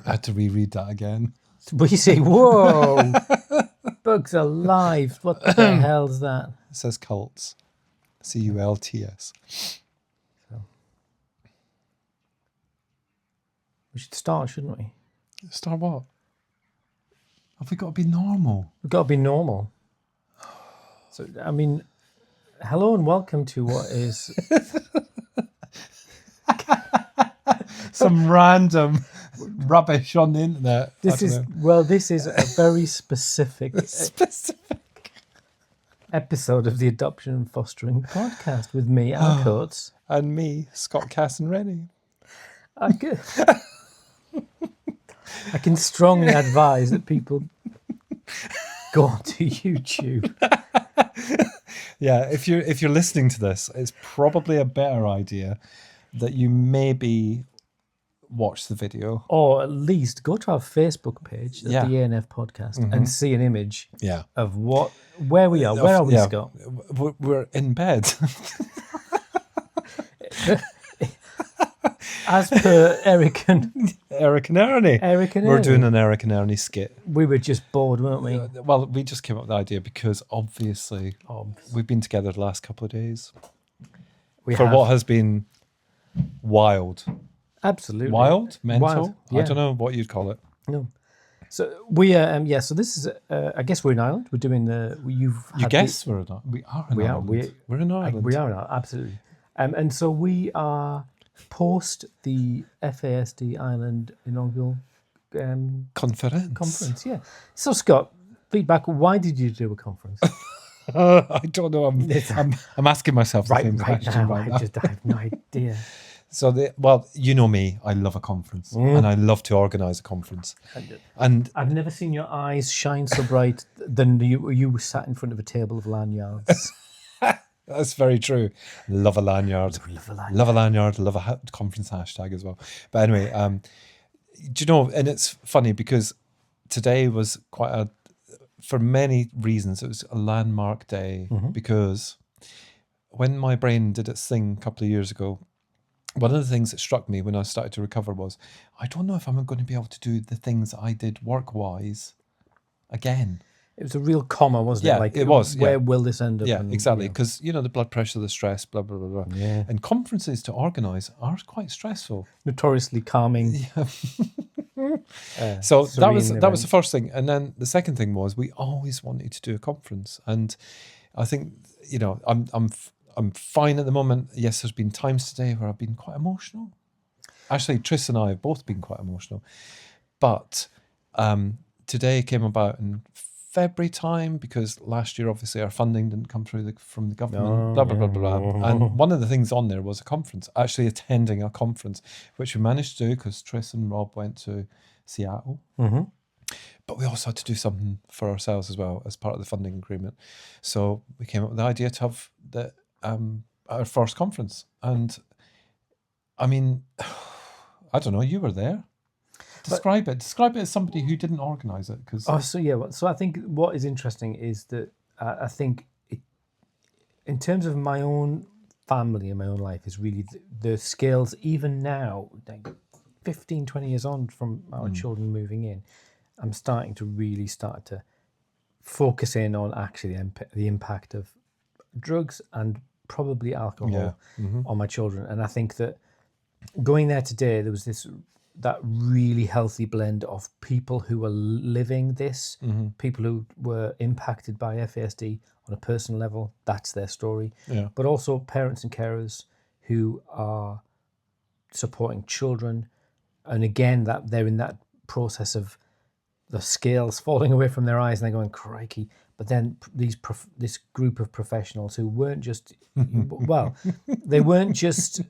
I had to reread that again. We see, whoa, bugs alive. What the hell's that? It says cults. CULTS. So, we should start, shouldn't we? Start what? Have we got to be normal? We've got to be normal. So, I mean, hello and welcome to what is... Some random rubbish on the internet. This is a very specific episode of the Adoption and Fostering podcast with me, Al Coates. And me, Scott Cass and Rennie. I can strongly advise that people go onto YouTube. Yeah, if you're listening to this, it's probably a better idea that you maybe watch the video, or at least go to our Facebook page, the ANF podcast, and see an image of where we are. Where are we, Scott? We're in bed. As per Eric and Ernie. We're doing an Eric and Ernie skit. We were just bored, weren't we? Well, we just came up with the idea because obviously we've been together the last couple of days. What has been wild. Absolutely. Wild? Mental? Wild, yeah. I don't know what you'd call it. No. So we so this is I guess we're in Ireland. We're doing we are in Ireland. We're in Ireland. We are in Ireland, absolutely. And so we are post the FASD Ireland inaugural conference. Yeah. So Scott, feedback, why did you do a conference? I don't know. I'm asking myself the same question right now. I have no idea. So, you know me. I love a conference, and I love to organise a conference. And I've never seen your eyes shine so bright than you sat in front of a table of lanyards. That's very true. Love a lanyard. Love a lanyard. Love a conference hashtag as well. But anyway, do you know? And it's funny because today was for many reasons, it was a landmark day because when my brain did its thing a couple of years ago, one of the things that struck me when I started to recover was, I don't know if I'm going to be able to do the things I did work-wise again. It was a real comma, wasn't it? Yeah, it was. Where will this end up? Yeah, exactly. Because, the blood pressure, the stress, blah, blah, blah, blah. Yeah. And conferences to organise are quite stressful. Notoriously calming. Yeah. So that was the first thing. And then the second thing was we always wanted to do a conference. And I think, I'm fine at the moment. Yes, there's been times today where I've been quite emotional. Actually, Tris and I have both been quite emotional. But today came about in February time because last year, obviously, our funding didn't come through from the government, blah, blah, blah, blah, blah. And one of the things on there was a conference, actually attending a conference, which we managed to do because Tris and Rob went to Seattle. Mm-hmm. But we also had to do something for ourselves as well as part of the funding agreement. So we came up with the idea to have our first conference. And I mean, I don't know, you were there. Describe it as somebody who didn't organise it. So I think what is interesting is that I think in terms of my own family and my own life is really the skills, even now, like 15, 20 years on from our children moving in, I'm starting to focus in on actually the impact of drugs and probably alcohol on my children. And I think that going there today, there was that really healthy blend of people who were living this, people who were impacted by FASD on a personal level, that's their story, but also parents and carers who are supporting children. And again, that they're in that process of the scales falling away from their eyes and they're going, crikey. But then this group of professionals who weren't just, they weren't just,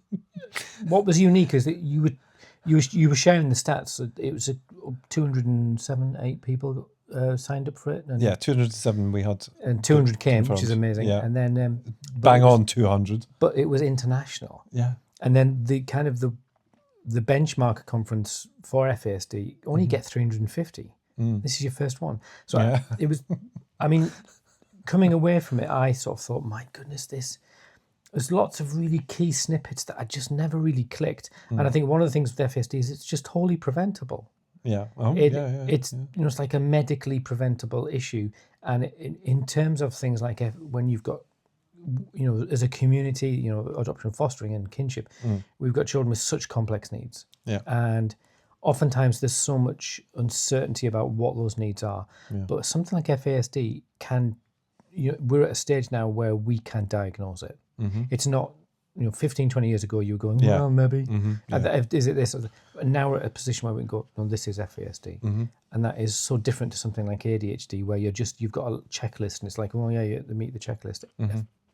what was unique is that you were sharing the stats. It was 208 people signed up for it. And 207 we had. And 200 came, confirmed. which is amazing. Yeah. And then... bang on 200. But it was international. Yeah. And then the benchmark conference for FASD only get 350. This is your first one. So it was, coming away from it, I sort of thought, my goodness, there's lots of really key snippets that I just never really clicked. And I think one of the things with FASD is it's just wholly preventable. Yeah. It's it's like a medically preventable issue, and in terms of things like when you've got, as a community, adoption, fostering, and kinship, we've got children with such complex needs, and oftentimes there's so much uncertainty about what those needs are. But something like FASD we're at a stage now where we can diagnose it. It's not 15, 20 years ago, you were going, well, maybe. Is it this? And now we're at a position where we can go, no, this is FASD. And that is so different to something like ADHD, where you've got a checklist and it's like, oh, yeah, you meet the checklist.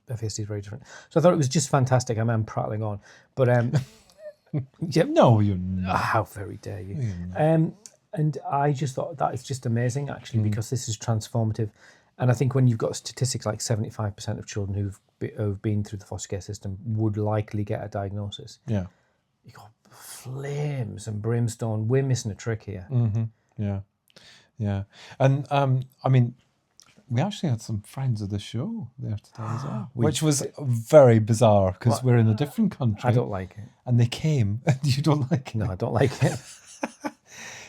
FASD is very different. So I thought it was just fantastic. I'm prattling on. But, no, you're not. How very dare you. And I just thought that is just amazing, actually, because this is transformative. And I think when you've got statistics like 75% of children who've been through the foster care system would likely get a diagnosis. Yeah. You got flames and brimstone. We're missing a trick here. Yeah. And I mean, we actually had some friends of the show there today as well, which was very bizarre because we're in a different country. I don't like it. And they came. And you don't like it? No, I don't like it.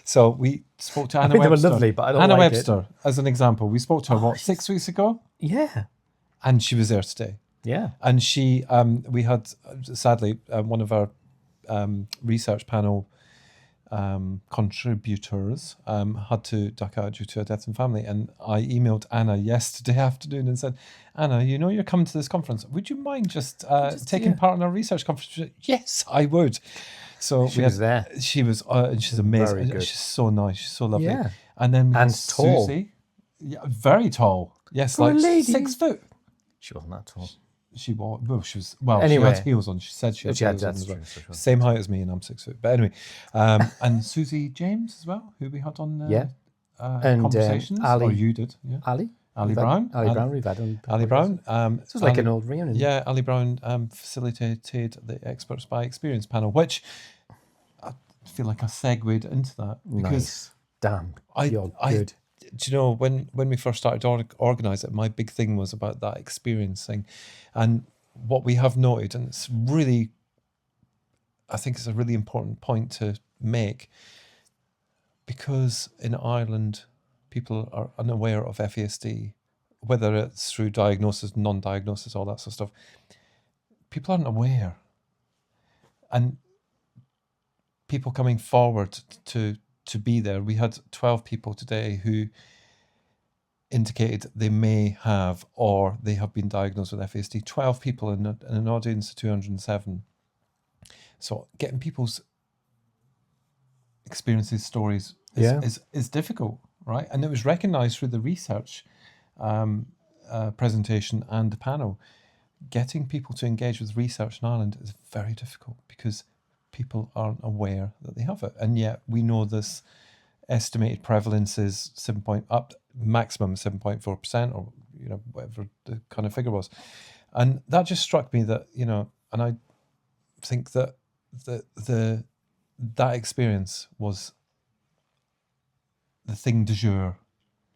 So we spoke to Anna Webster. They were lovely, but I don't Anna like Webster, as an example. We spoke to her, 6 weeks ago? Yeah. And she was there today. Yeah. And she, we had, sadly, one of our research panel contributors had to duck out due to a death in family. And I emailed Anna yesterday afternoon and said, Anna, you're coming to this conference. Would you mind just taking part in our research conference? She said, yes, I would. So she was there. She was, and she's amazing. Very good. She's so nice. She's so lovely. Yeah. And then we had tall. Susie. Yeah, very tall. Yes, For a like lady. 6 foot. She wasn't that tall. She was. Well, she was. Well, Anyway. she had heels on. She said she had heels on as well. True. Same height as me, and I'm 6 foot. But anyway, and Susie James as well, who we had on and conversations. Ali, or you did, yeah. Ali Brown. Brown. We've had on. Ali Brown. This was like an old reunion. Yeah, Ali Brown facilitated the Experts by Experience panel, which I feel like I segued into that because nice. Damn, you're good. Do you know, when we first started to organise it, my big thing was about that experiencing. And what we have noted, and it's really, I think it's a really important point to make, because in Ireland, people are unaware of FASD, whether it's through diagnosis, non-diagnosis, all that sort of stuff. People aren't aware. And people coming forward to be there. We had 12 people today who indicated they may have or they have been diagnosed with FASD. 12 people in an audience of 207. So getting people's experiences, stories is difficult, right? And it was recognised through the research presentation and the panel. Getting people to engage with research in Ireland is very difficult because people aren't aware that they have it, and yet we know this estimated prevalence is maximum 7.4%, or whatever the kind of figure was, and that just struck me that and I think that that experience was the thing du jour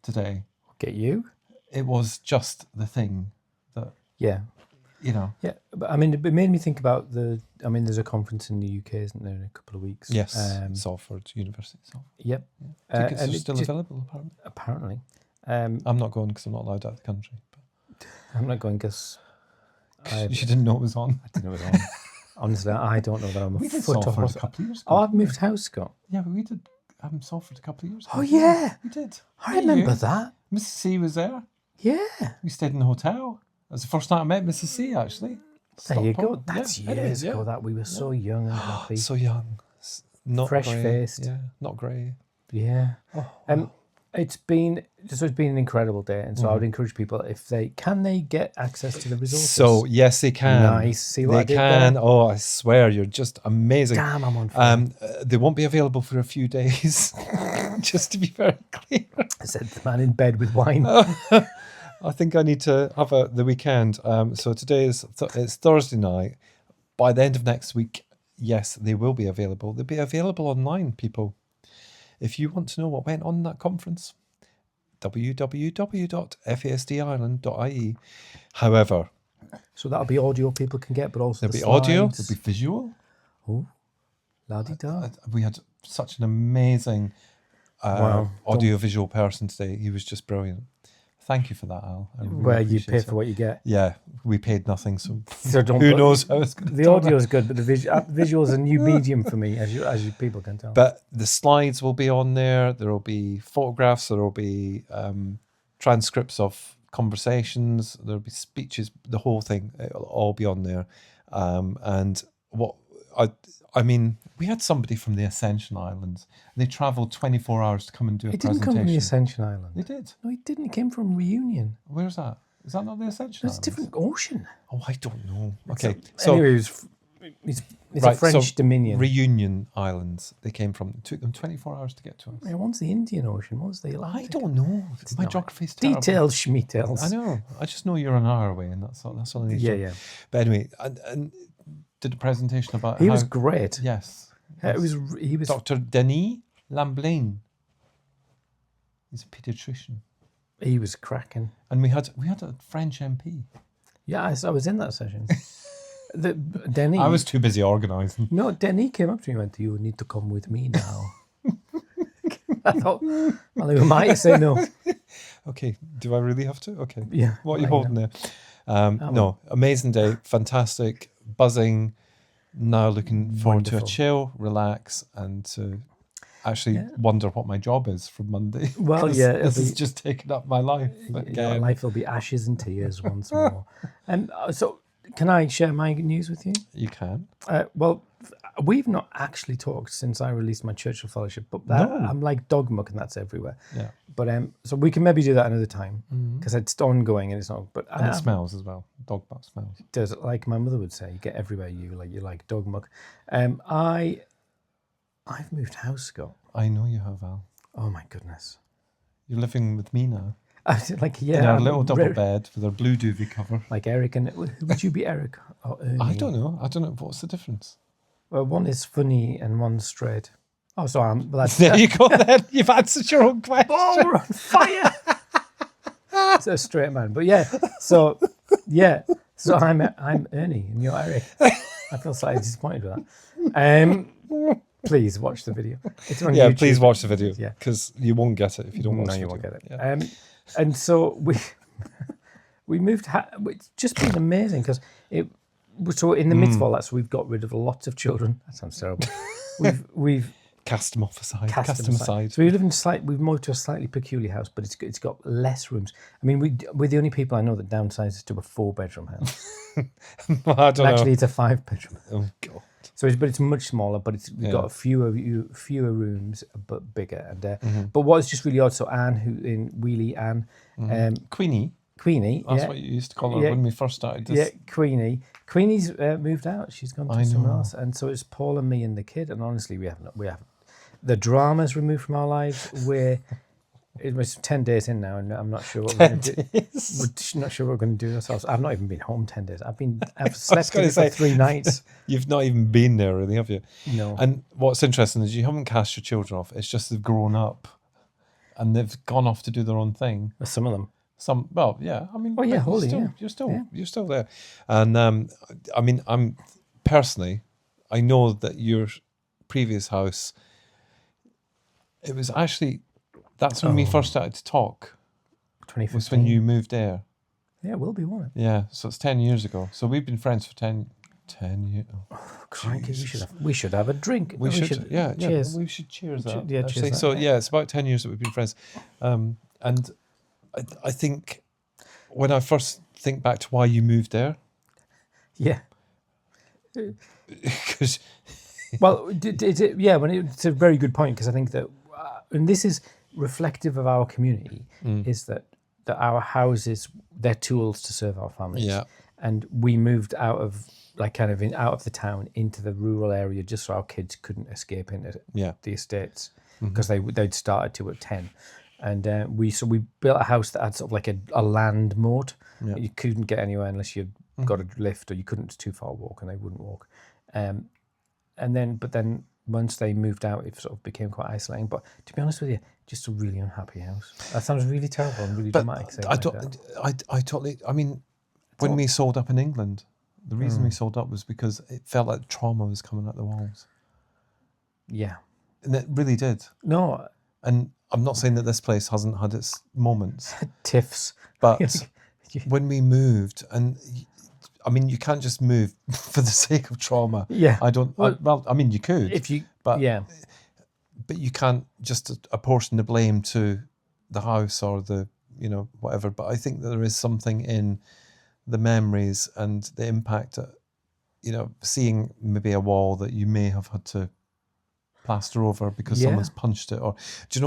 today. Get you? It was just the thing that Yeah, but I mean, it made me think about there's a conference in the UK, isn't there, in a couple of weeks? Yes, Salford University. Yep. Tickets are still available, apparently. I'm not going because I'm not allowed out of the country. But I'm not going because you didn't know it was on. I didn't know it was on. Honestly, I don't know that I'm we did Salford a couple of years ago. Oh, I've moved house, Scott. Yeah, but we did Salford a couple of years ago. Oh, yeah. We did. I remember that. Mrs. C was there. Yeah. We stayed in the hotel. That was the first time I met Mrs. C, actually. There you go. That's years ago that we were so young and happy. So young. Not fresh-faced. Yeah, not grey. Yeah. It's been an incredible day, and so I would encourage people, if they get access to the resources. So yes, they can. Nice. See what I did can. there? Oh, I swear, you're just amazing. Damn, I'm on fire. They won't be available for a few days. Just to be very clear. I said the man in bed with wine. I think I need to have the weekend. So today it's Thursday night. By the end of next week, yes, they will be available. They'll be available online, people. If you want to know what went on in that conference, www.fasdireland.ie. However, so that'll be audio people can get, but also there'll be audio, there'll be visual. Oh, la-di-da. We had such an amazing audiovisual person today. He was just brilliant. Thank you for that, Al. I really Where you appreciate pay it. for what you get. Yeah, we paid nothing, so don't who knows how it's going to The audio is good, but the visual is a new medium for me, as you people can tell. But the slides will be on there. There will be photographs. There will be transcripts of conversations. There will be speeches. The whole thing. It'll all be on there. And what I mean, we had somebody from the Ascension Islands. They travelled 24 hours to come and do a presentation. He didn't come from the Ascension Island. They did. No, he didn't. He came from Reunion. Where's that? Is that not the Ascension Islands? It's a different ocean. Oh, I don't know. Okay. Anyway, it's a French dominion. Reunion Islands. They came from. It took them 24 hours to get to us. Yeah, one's the Indian Ocean. One's the Atlantic. I don't know. My geography's terrible. Details, schmeetails. I know. I just know you're an hour away, and that's all I need to know. Yeah. But anyway, and did a presentation about He was great. Yes. He was Dr. Denis Lamblin. He's a paediatrician. He was cracking. And we had a French MP. Yeah, I was in that session. Denis. I was too busy organising. No, Denis came up to me and went, "You need to come with me now." I thought, well, who am I to say no? Okay, do I really have to? Okay. Yeah. What are you holding there? No, amazing day, fantastic, buzzing. Now looking forward to a chill, relax, and to actually wonder what my job is from Monday. Well, yeah. This has just taken up my life. Your life will be ashes and tears once more. So, can I share my news with you? You can. Well, we've not actually talked since I released my Churchill Fellowship, but I'm like dog muck and that's everywhere. Yeah. But so we can maybe do that another time because it's ongoing and it's not. But and it smells as well. Dog muck smells. Does it, like my mother would say, you get everywhere you like dog muck. I've moved house, Scott. I know you have, Al. Oh my goodness. You're living with me now. In our little double bed with our blue duvet cover. Like Eric and would you be Eric or Ernie? I don't know. What's the difference? Well, one is funny and one's straight. Oh, so there you go. Then you've answered your own question. Oh, we're on fire. It's a straight man, but So I'm Ernie and you're Eric. I feel slightly disappointed with that. Please watch the video. It's on YouTube. Please watch the video. Yeah, because you won't get it if you don't watch it. No, you won't get it. Yeah. And so we moved. It's just been amazing because So in the midst of all that, so we've got rid of lots of children. That sounds terrible. We've cast them off aside. Cast them aside. So we've moved to a slightly peculiar house, but it's got less rooms. I mean, we're the only people I know that downsizes to a 4-bedroom house. I don't know. Actually, it's a 5-bedroom. Oh God. So it's much smaller, but we've got fewer rooms, but bigger. And but what is just really odd. So Anne, who in Wheelie Anne, Queenie. That's what you used to call her when we first started this. Yeah, Queenie. Queenie's moved out. She's gone to somewhere else, and so it's Paul and me and the kid. And honestly, we haven't. The drama's removed from our lives. It was 10 days in now, and I'm not sure what we're going to do. We're not sure what we're going to do ourselves. I've not even been home 10 days. I've slept in for 3 nights. You've not even been there, really, have you? No. And what's interesting is you haven't cast your children off. It's just they've grown up, and they've gone off to do their own thing. Some of them. You're still there. And I mean, I know that your previous house, it was actually, that's when we first started to talk. 2015. Was when you moved there. Yeah, it will be, won't it? Yeah, so it's 10 years ago. So we've been friends for 10 years. Oh, crikey, we should have a drink. We should. Cheers. We should cheers that. Yeah, cheers. So it's about 10 years that we've been friends. And I think when I first think back to why you moved there. Yeah. Because. Well, it's a very good point because I think that, and this is reflective of our community, is that our houses, they're tools to serve our families. Yeah. And we moved out of out of the town into the rural area just so our kids couldn't escape into the estates because they'd started to at 10. And we built a house that had sort of like a land moat. Yeah. You couldn't get anywhere unless you got a lift, or you couldn't. It's too far to walk, and they wouldn't walk. But then once they moved out, it sort of became quite isolating. But to be honest with you, just a really unhappy house. That sounds really terrible and really dramatic. I totally. I mean, when we sold up in England, the reason we sold up was because it felt like trauma was coming out the walls. Yeah, and it really did. No. And I'm not saying that this place hasn't had its moments, Tiffs. but when we moved, and I mean, you can't just move for the sake of trauma. Yeah. I mean, you could, If you, but but you can't just apportion the blame to the house or the, whatever. But I think that there is something in the memories and the impact that, seeing maybe a wall that you may have had to plaster over because someone's punched it, or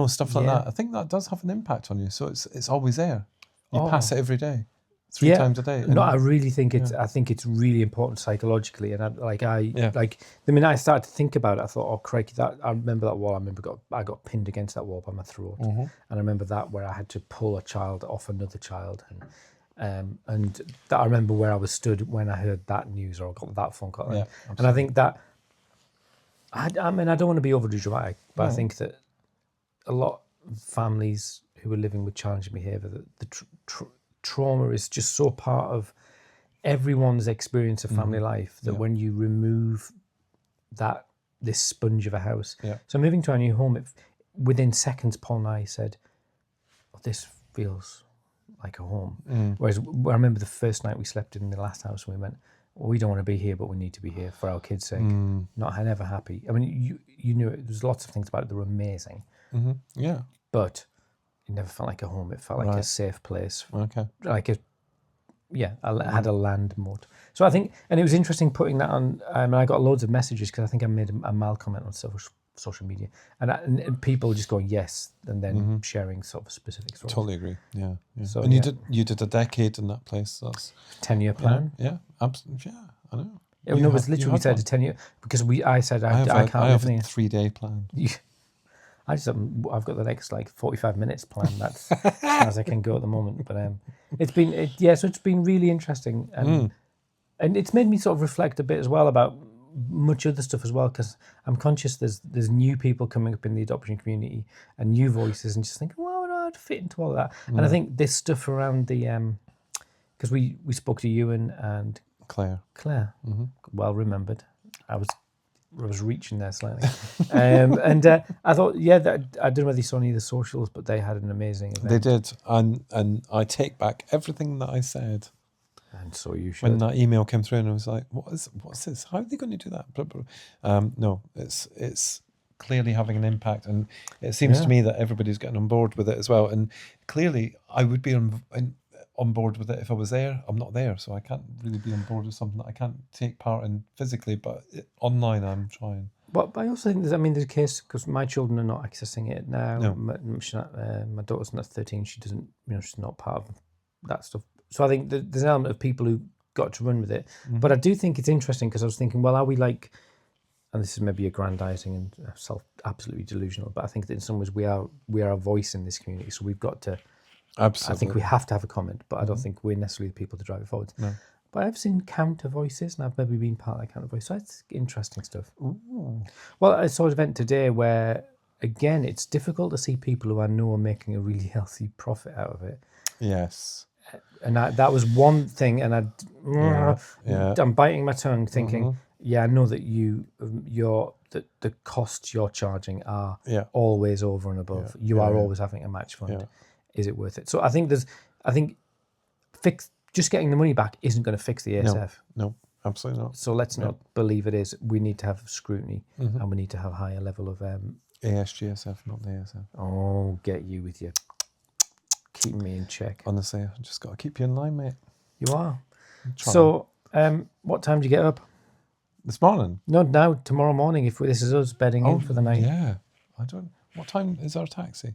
stuff like that. I think that does have an impact on you. So it's always there. You pass it every day, 3 times a day. No, I really think I think it's really important psychologically, and the minute I started to think about it, I thought, oh crikey, I remember that wall. I got pinned against that wall by my throat, and I remember that where I had to pull a child off another child, and that I remember where I was stood when I heard that news or got that phone call, and I think that. I mean, I don't want to be overly dramatic, but I think that a lot of families who are living with challenging behaviour, the trauma is just so part of everyone's experience of family life that when you remove this sponge of a house. So moving to our new home, within seconds, Paul and I said, oh, this feels like a home. Whereas I remember the first night we slept in the last house and we went, we don't want to be here, but we need to be here for our kids' sake. Not never happy. I mean, you knew it. There's lots of things about it that were amazing. Yeah. But it never felt like a home. It felt like a safe place. Okay. I had a land mode. So I think, and it was interesting putting that on. I got loads of messages because I think I made a mal comment on social media, and people just going yes, and then sharing sort of specific stories. Totally agree. Yeah. So, and you did a decade in that place. That's 10-year plan. Yeah. Absolutely. Yeah. I know. It was literally said a 10-year because I said I can't live near. I have a 3-day plan. I've got the next 45 minutes plan. That's as far as I can go at the moment. But it's been really interesting, and it's made me sort of reflect a bit as well about much other stuff as well, because I'm conscious there's new people coming up in the adoption community and new voices, and just thinking, well, I'd fit into all of that. And I think this stuff around the because we spoke to Ewan and Claire, well remembered. I was reaching there slightly, and I thought, that I don't know whether you saw any of the socials, but they had an amazing event. They did, and I take back everything that I said. And so you should. When that email came through, and I was like, "What's this? How are they going to do that?" Blah, blah. No, it's clearly having an impact, and it seems to me that everybody's getting on board with it as well. And clearly, I would be on board with it if I was there. I'm not there, so I can't really be on board with something that I can't take part in physically, but online I'm trying. But I also think there's a case, because my children are not accessing it now. No. My daughter's not 13. She doesn't, she's not part of that stuff. So I think there's an element of people who got to run with it. But I do think it's interesting, because I was thinking, well, are we and this is maybe aggrandizing and absolutely delusional, but I think that in some ways we are a voice in this community. So we've got to, absolutely. I think we have to have a comment, but I don't think we're necessarily the people to drive it forward. No. But I've seen counter voices, and I've maybe been part of that counter voice. So it's interesting stuff. Ooh. Well, I saw an event today where, again, it's difficult to see people who I know are making a really healthy profit out of it. Yes. And that was one thing, and I'm biting my tongue, thinking, I know that the costs you're charging are always over and above. You are always having a match fund. Yeah. Is it worth it? So I think just getting the money back isn't going to fix the ASF. No, absolutely not. So let's not believe it is. We need to have scrutiny, and we need to have a higher level of ASGSF, not the ASF. Oh, get you with your keeping me in check. Honestly, I just got to keep you in line, mate. You are. So, what time do you get up? This morning? No, now, tomorrow morning, if this is us bedding in for the night. Yeah. What time is our taxi?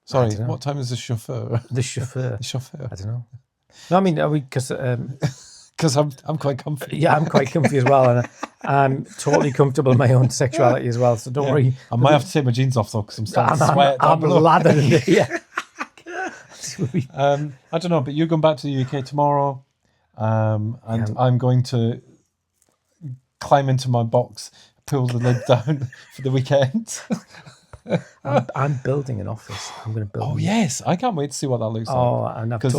Sorry, what time is the chauffeur? The chauffeur. The chauffeur. I don't know. No, I mean, are we, because I'm quite comfy. Yeah, I'm quite comfy as well, and I'm totally comfortable in my own sexuality as well, so don't worry. I might have to take my jeans off, though, because I'm starting to sweat. I'm lathered in it, yeah. I don't know, but you're going back to the UK tomorrow, and I'm going to climb into my box, pull the lid down for the weekend. I'm building an office. I'm going to build. Oh yes, I can't wait to see what that looks like. Oh, and because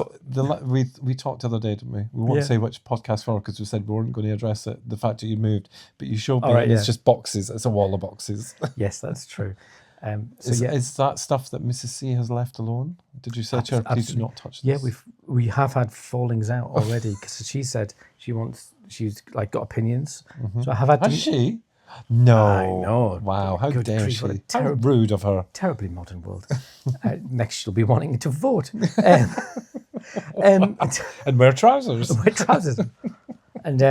we talked the other day, didn't we? We won't say which podcast for, because we said we weren't going to address the fact that you moved, but you showed me, and it's just boxes. It's a wall of boxes. Yes, that's true. Is that stuff that Mrs. C has left alone? Did you say to her, please do not touch this? Yeah, we have had fallings out already because she said she's like got opinions. So I have had. Has she? No. I know. Wow, how Good dare grief, she? what a How rude of her. Terribly modern world. Next, she'll be wanting to vote. And wear trousers. Wear trousers. And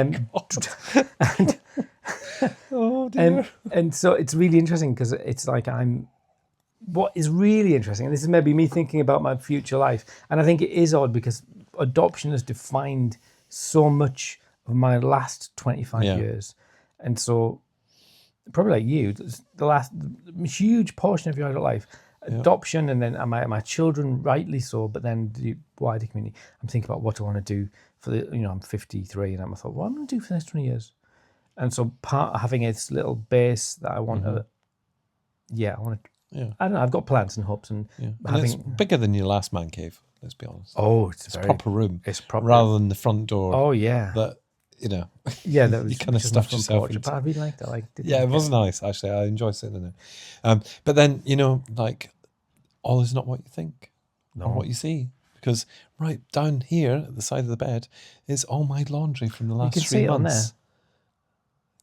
oh dear. And so it's really interesting because it's like what is really interesting, and this is maybe me thinking about my future life, and I think it is odd because adoption has defined so much of my last 25 years. And so probably like you, the huge portion of your adult life, adoption, and then my children, rightly so, but then the wider community. I'm thinking about what I want to do for I'm 53, and I thought, what am I going to do for the next 20 years? And so part of having this little base that I want to, I want to, I don't know, I've got plans and hopes, and it's bigger than your last man cave, let's be honest. Oh, it's a proper room. It's proper, rather than the front door. Oh yeah. That, that was, you kind of stuffed yourself into. But I really liked that. It was nice, actually. I enjoyed sitting in there. But then, all is not what you think or what you see. Because right down here at the side of the bed is all my laundry from the last 3 months. You can see it on there.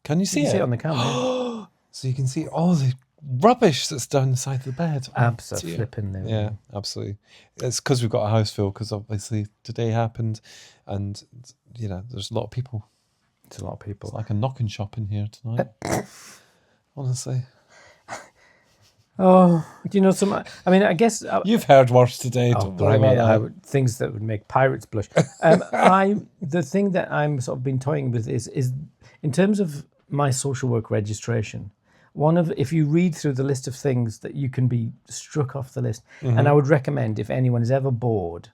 Can you see it? You can see it on the camera. So you can see all the rubbish that's down the side of the bed. Absolutely flipping there. Yeah, absolutely. It's because we've got a house full, because obviously today happened, and there's a lot of people. It's a lot of people. It's like a knocking shop in here tonight. Honestly. Oh, do you know some? I mean, I guess you've heard worse today. Things that would make pirates blush. The thing that I'm sort of been toying with is in terms of my social work registration. If you read through the list of things that you can be struck off the list, and I would recommend, if anyone is ever bored,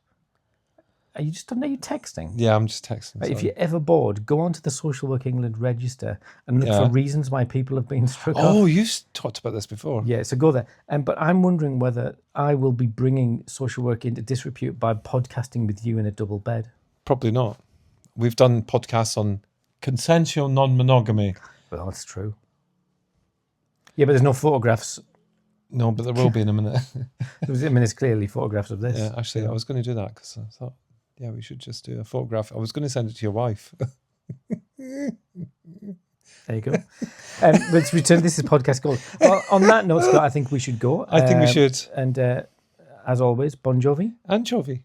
are you texting? Yeah, I'm just texting. Right, if you're ever bored, go onto the Social Work England register and look for reasons why people have been struck off. Oh, you talked about this before. Yeah, so go there. But I'm wondering whether I will be bringing social work into disrepute by podcasting with you in a double bed. Probably not. We've done podcasts on consensual non-monogamy. Well, that's true. Yeah, but there's no photographs. No, but there will be in a minute. There's clearly photographs of this. Yeah, actually, I was going to do that because I thought, we should just do a photograph. I was going to send it to your wife. There you go. Let's return. This is podcast gold. Well, on that note, Scott, I think we should go. I think we should. And as always, Bon Jovi. Anchovy.